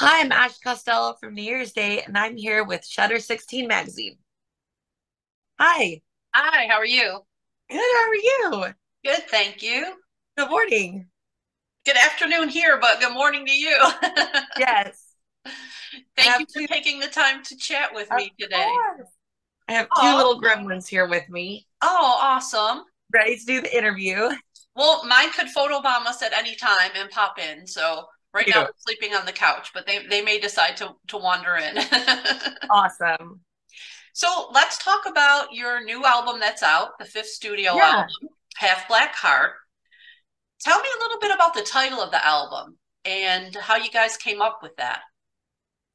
Hi, I'm Ash Costello from New Year's Day, and I'm here with Shutter 16 magazine. Hi, Hi, how are you? good. How are you? Good, thank you. Good morning. Good afternoon here, but good morning to you. Yes, I Thank you have for two. taking the time to chat with Of me today. course, I have two Oh, little gremlins here with me, oh, awesome. ready to do the interview. Well, mine could photobomb us at any time and pop in. So right now Cute. they're sleeping on the couch, but they may decide to wander in. Awesome. So let's talk about your new album that's out, the fifth studio album, Yeah. Half Black Heart. Tell me a little bit about the title of the album and how you guys came up with that.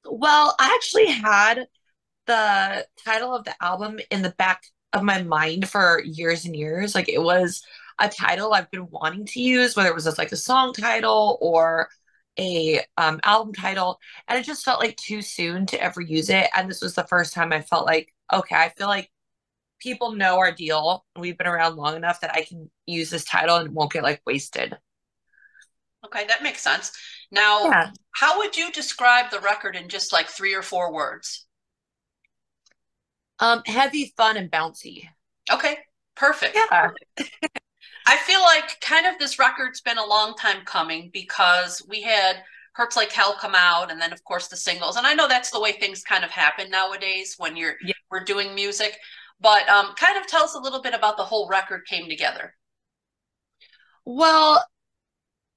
Well, I actually had the title of the album in the back of my mind for years and years. Like it was a title I've been wanting to use, whether it was just like a song title or a album title, and it just felt like too soon to ever use it. And this was the first time I felt like, okay, I feel like people know our deal. We've been around long enough that I can use this title and it won't get like wasted. Okay, that makes sense. Now, Yeah. how would you describe the record in just like three or four words? Heavy, fun, and bouncy. Okay, perfect. Yeah. I feel like kind of this record's been a long time coming because we had Hurts Like Hell come out and then of course the singles. And I know that's the way things kind of happen nowadays when Yeah. we're doing music, but kind of tell us a little bit about the whole record came together. Well,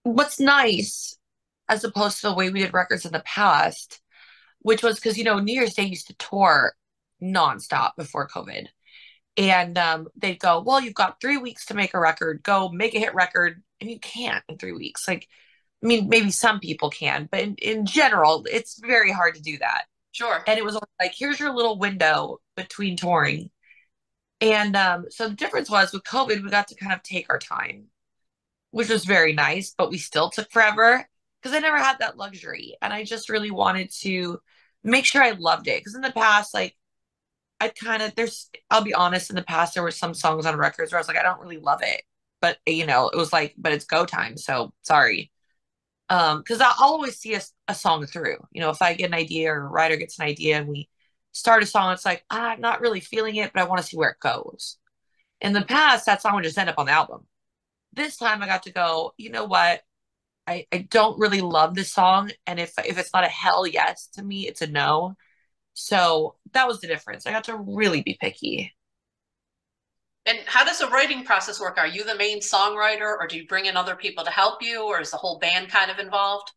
what's nice as opposed to the way we did records in the past, which was because, New Year's Day used to tour nonstop before COVID. And they'd go, well, you've got 3 weeks to make a record, go make a hit record. And you can't in 3 weeks. Like, I mean, maybe some people can, but in general, it's very hard to do that. Sure. And it was like, here's your little window between touring. And so the difference was with COVID, we got to kind of take our time, which was very nice, but we still took forever because I never had that luxury. And I just really wanted to make sure I loved it. Because in the past, like, I kind of, I'll be honest, in the past, there were some songs on records where I was like, I don't really love it. But, it was like, but it's go time. So sorry. Because I'll always see a song through. If I get an idea or a writer gets an idea and we start a song, it's like, I'm not really feeling it, but I want to see where it goes. In the past, that song would just end up on the album. This time I got to go, you know what? I don't really love this song. And if it's not a hell yes to me, it's a no. So that was the difference. I got to really be picky. And how does the writing process work? Are you the main songwriter, or do you bring in other people to help you, or is the whole band kind of involved?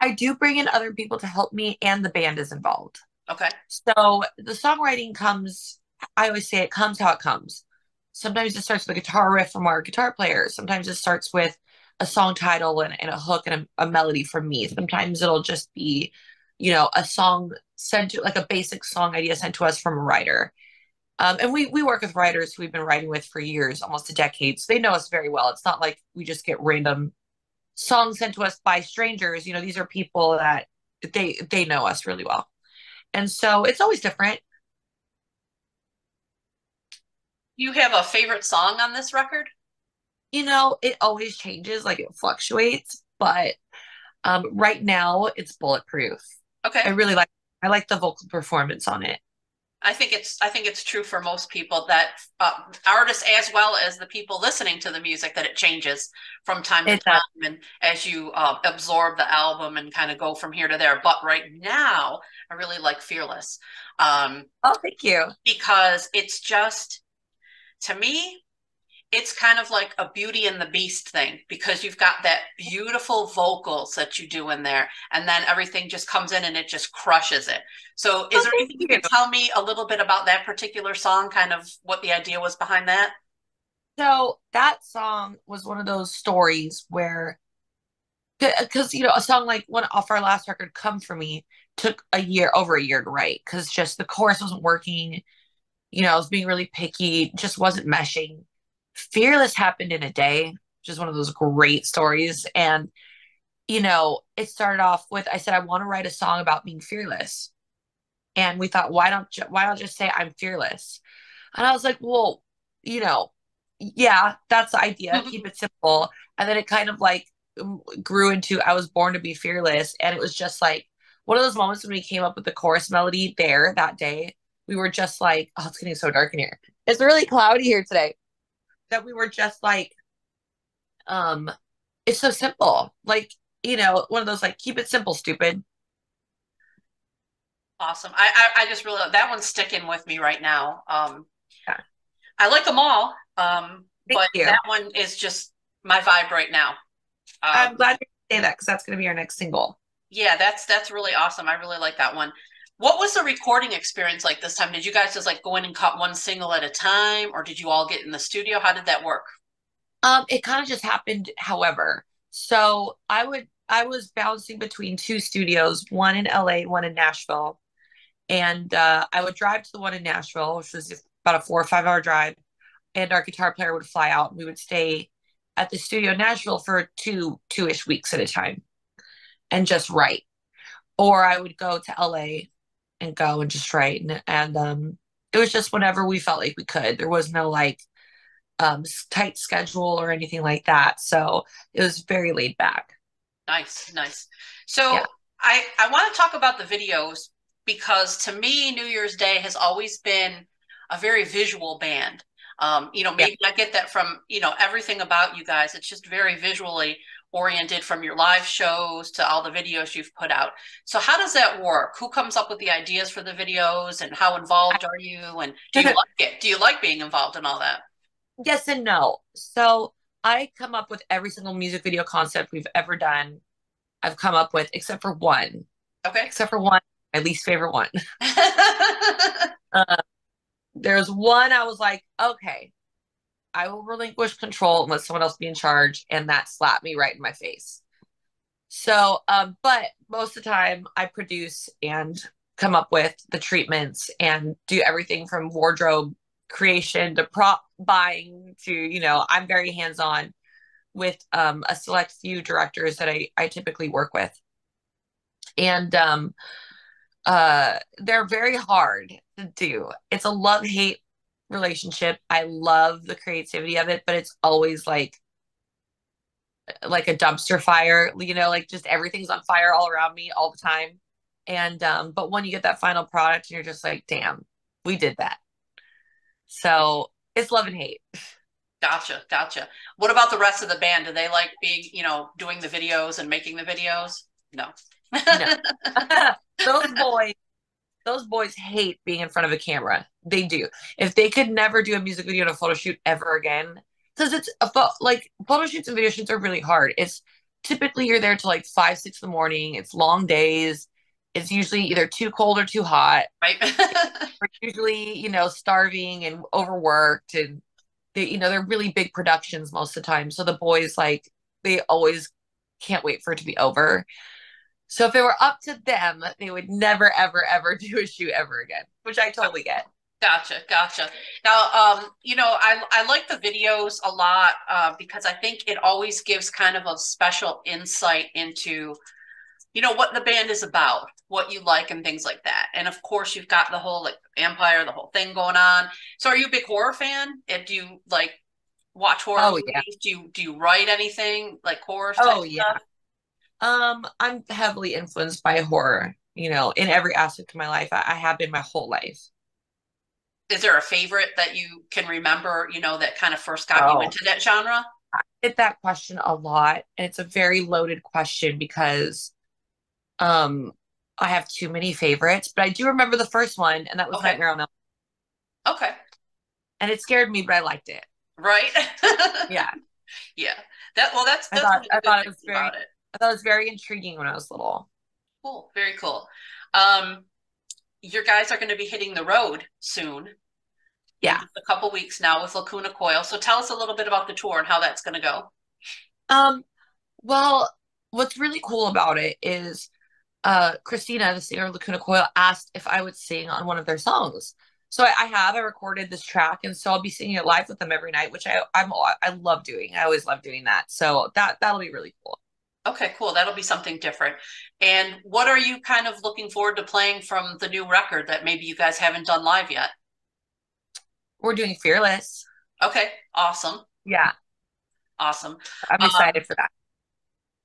I do bring in other people to help me, and the band is involved. Okay. So the songwriting comes, I always say it comes how it comes. Sometimes it starts with a guitar riff from our guitar player. Sometimes it starts with a song title and a hook and a melody from me. Sometimes it'll just be, a song sent to like a basic song idea sent to us from a writer. And we work with writers who we've been writing with for years, almost a decade. So they know us very well. It's not like we just get random songs sent to us by strangers. These are people that they know us really well. And so it's always different. You have a favorite song on this record? It always changes, like it fluctuates, but right now it's bulletproof. I Okay. really like I like the vocal performance on it. I think it's true for most people that artists as well as the people listening to the music that it changes from time to It does. time and as you absorb the album and kind of go from here to there. But right now, I really like Fearless Oh, thank you. because it's just to me it's kind of like a Beauty and the Beast thing because you've got that beautiful vocals that you do in there, and then everything just comes in and it just crushes it. So, is Oh, there thank anything you you. could tell me a little bit about that particular song, kind of what the idea was behind that? So that song was one of those stories where, because a song like one off our last record, "Come For Me," took over a year to write because just the chorus wasn't working. I was being really picky, just wasn't meshing. Fearless happened in a day, which is one of those great stories. And, it started off with I said, I want to write a song about being fearless. And we thought, why don't just say I'm fearless? And I was like, well, you know, yeah, that's the idea. Keep it simple. And then it kind of like grew into I was born to be fearless. And it was just like, one of those moments when we came up with the chorus melody there that day, we were just like, oh, it's getting so dark in here. It's really cloudy here today. That we were just like, um, it's so simple. Like, one of those like, keep it simple, stupid. Awesome. I just really that one's sticking with me right now. Yeah. I like them all, Thank but you. that one is just my vibe right now. I'm glad you say that because that's going to be our next single. Yeah, that's really awesome. I really like that one. What was the recording experience like this time? Did you guys just like go in and cut one single at a time, or did you all get in the studio? How did that work? It kind of just happened, however. So I was bouncing between two studios, one in LA, one in Nashville. And I would drive to the one in Nashville, which was about a 4 or 5 hour drive, and our guitar player would fly out, and we would stay at the studio in Nashville for two-ish weeks at a time and just write. Or I would go to LA and go and just write, and it was just whenever we felt like we could. There was no like tight schedule or anything like that, so it was very laid back. Nice, nice. Yeah, So I want to talk about the videos because to me, New Year's Day has always been a very visual band. yeah. Maybe I get that from, everything about you guys. It's just very visually oriented from your live shows to all the videos you've put out. So how does that work? Who comes up with the ideas for the videos and how involved are you? And do you like it? Do you like being involved in all that? Yes and no. So I come up with every single music video concept we've ever done. I've come up with, Okay. except for one, my least favorite one. Uh, there's one I was like, okay, I will relinquish control and let someone else be in charge, and that slapped me right in my face. So, but most of the time I produce and come up with the treatments and do everything from wardrobe creation to prop buying to, I'm very hands-on with a select few directors that I typically work with. And they're very hard to do. It's a love-hate relationship. I love the creativity of it, but it's always like a dumpster fire, like just everything's on fire all around me all the time. And but when you get that final product, you're just like, damn, we did that. So it's love and hate. Gotcha, gotcha. What about the rest of the band? Do they like being, doing the videos and making the videos? No. No. those boys, those boys hate being in front of a camera. They do. If they could never do a music video and a photo shoot ever again, because it's like photo shoots and video shoots are really hard. It's typically you're there till like 5, 6 in the morning. It's long days. It's usually either too cold or too hot. Right. We're usually, starving and overworked, and they're really big productions most of the time. So the boys like they always can't wait for it to be over. So if it were up to them, they would never, ever, ever do a shoot ever again, which I totally get. Gotcha, gotcha. Now, I like the videos a lot because I think it always gives kind of a special insight into, what the band is about, what you like and things like that. And of course, you've got the whole like Empire, the whole thing going on. So are you a big horror fan? Do you like watch horror Oh yeah. movies? Do you write anything like horror type Oh yeah. stuff? I'm heavily influenced by horror, in every aspect of my life. I have been my whole life. Is there a favorite that you can remember, that kind of first got you Oh, into that genre? I get that question a lot, and it's a very loaded question because um I have too many favorites, but I do remember the first one, and that was Okay. Nightmare on Elm. Okay. And it scared me, but I liked it. Right. Yeah. Yeah. That's one of the I good thought it things was very about it. I thought it was very intriguing when I was little. Cool. Very cool. Um, your guys are going to be hitting the road soon in Yeah. just a couple weeks now with Lacuna Coil. So tell us a little bit about the tour and how that's going to go. Um, well, what's really cool about it is Christina, the singer of Lacuna Coil, asked if I would sing on one of their songs. So I recorded this track, and so I'll be singing it live with them every night, which I love doing. I always love doing that. So that'll be really cool. Okay, cool. That'll be something different. And what are you kind of looking forward to playing from the new record that maybe you guys haven't done live yet? We're doing Fearless. Okay, awesome. Yeah, Awesome. I'm Um, excited for that.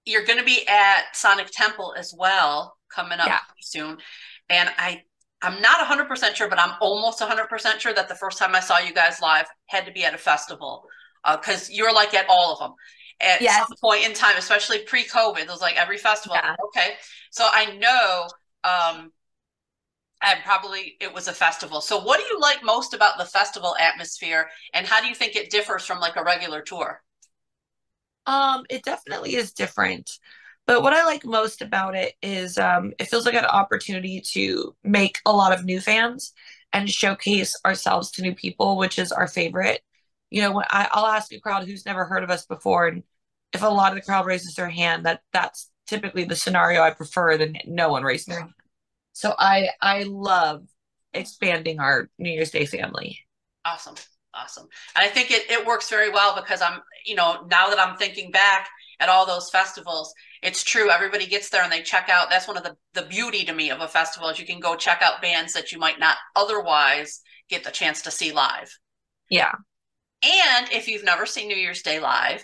you're going to be at Sonic Temple as well, coming up Yeah. soon. And I'm not 100% sure, but I'm almost 100% sure that the first time I saw you guys live had to be at a festival, because you're like at all of them at some Yes. point in time, especially pre-COVID. It was like every festival. Yeah. Okay, so I know, and probably it was a festival. So what do you like most about the festival atmosphere, and how do you think it differs from like a regular tour? It definitely is different. But what I like most about it is it feels like an opportunity to make a lot of new fans and showcase ourselves to new people, which is our favorite. When I'll ask a crowd who's never heard of us before, and if a lot of the crowd raises their hand, that's typically the scenario I prefer than no one raising their hand. So I love expanding our New Year's Day family. Awesome. Awesome. And I think it works very well because now that I'm thinking back at all those festivals, it's true. Everybody gets there and they check out. That's one of the beauty to me of a festival is you can go check out bands that you might not otherwise get the chance to see live. Yeah. And if you've never seen New Year's Day live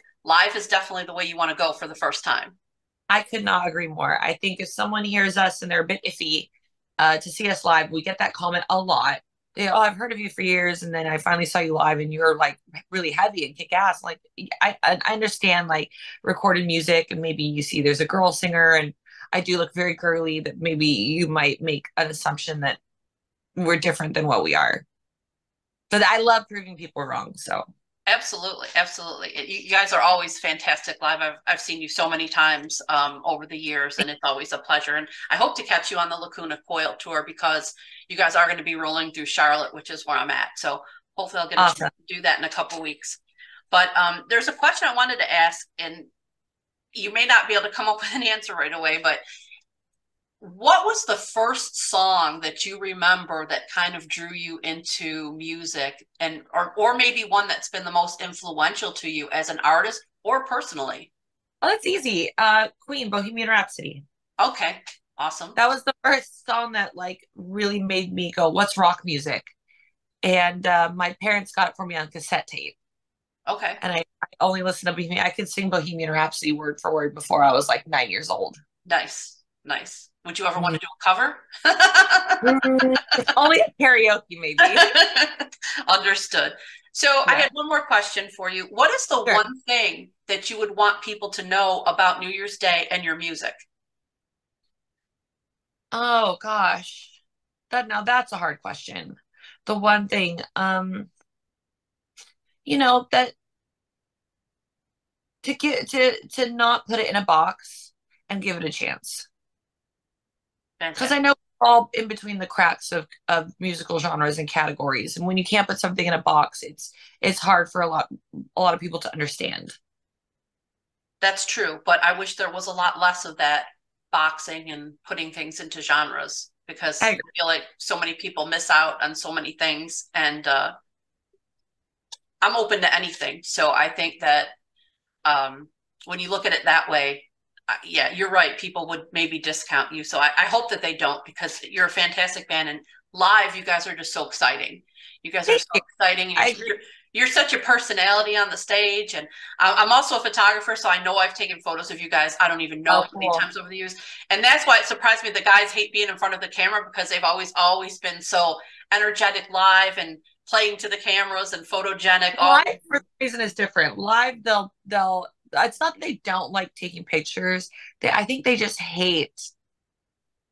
is definitely the way you want to go for the first time. I could not agree more. I think if someone hears us and they're a bit iffy to see us live, we get that comment a lot. Oh, I've heard of you for years, and then I finally saw you live, and you're like really heavy and kick ass. Like I understand like recorded music, and maybe you see there's a girl singer, and I do look very girly. That maybe you might make an assumption that we're different than what we are. But I love proving people wrong. So Absolutely, absolutely. You guys are always fantastic live. I've seen you so many times over the years, and it's always a pleasure. And I hope to catch you on the Lacuna Coil tour because you guys are going to be rolling through Charlotte, which is where I'm at. So hopefully I'll get a awesome. chance to do that in a couple weeks. But there's a question I wanted to ask, and you may not be able to come up with an answer right away, but what was the first song that you remember that kind of drew you into music, and or maybe one that's been the most influential to you as an artist or personally? Oh, that's easy. Queen, Bohemian Rhapsody. Okay, awesome. That was the first song that like really made me go, "What's rock music?" And my parents got it for me on cassette tape. Okay, And I only listened to Bohemian. I could sing Bohemian Rhapsody word for word before I was like 9 years old. nice, nice. Would you ever want Mm. to do a cover? Only at karaoke, maybe. Understood. So I Yeah, had one more question for you. What is the sure. one thing that you would want people to know about New Year's Day and your music? Oh gosh, that's a hard question. The one thing, that to get to not put it in a box and give it a chance. Because I Fantastic. know we're all in between the cracks of musical genres and categories, and when you can't put something in a box, it's hard for a lot of people to understand. That's true, but I wish there was a lot less of that boxing and putting things into genres I because I agree. feel like so many people miss out on so many things, and I'm open to anything. So I think that when you look at it that way, yeah, you're right. People would maybe discount you. So I hope that they don't because you're a fantastic band, and live, you guys are just so exciting. You guys are Thank so you. exciting. I agree. You're such a personality on the stage, and I'm also a photographer, so I know I've taken photos of you guys. I don't even know Oh, how many cool. times over the years, and that's why it surprised me. The guys hate being in front of the camera because they've always been so energetic live and playing to the cameras and photogenic. All Live for some reason is different. Live, they'll. It's not that they don't like taking pictures. I think they just hate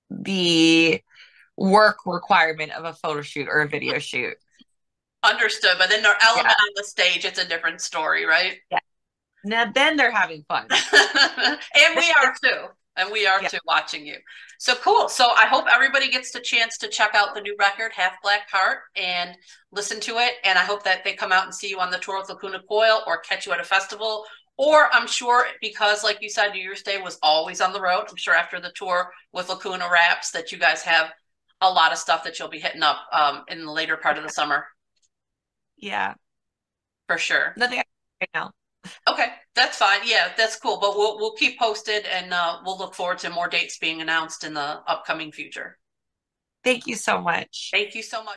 the work requirement of a photo shoot or a video shoot. understood, but then their element Yeah, on the stage, it's a different story, right? yeah. Now then they're having fun. And we are too. And we are Yeah. too watching you. So cool. So I hope everybody gets the chance to check out the new record, Half Black Heart, and listen to it. And I hope that they come out and see you on the tour with Lacuna Coil or catch you at a festival. Or I'm sure because, like you said, New Year's Day was always on the road. I'm sure after the tour with Lacuna Raps that you guys have a lot of stuff that you'll be hitting up in the later part of the summer Yeah. for sure. Nothing right now. Okay, that's fine. Yeah, that's cool. But we'll keep posted, and we'll look forward to more dates being announced in the upcoming future. Thank you so much. Thank you so much.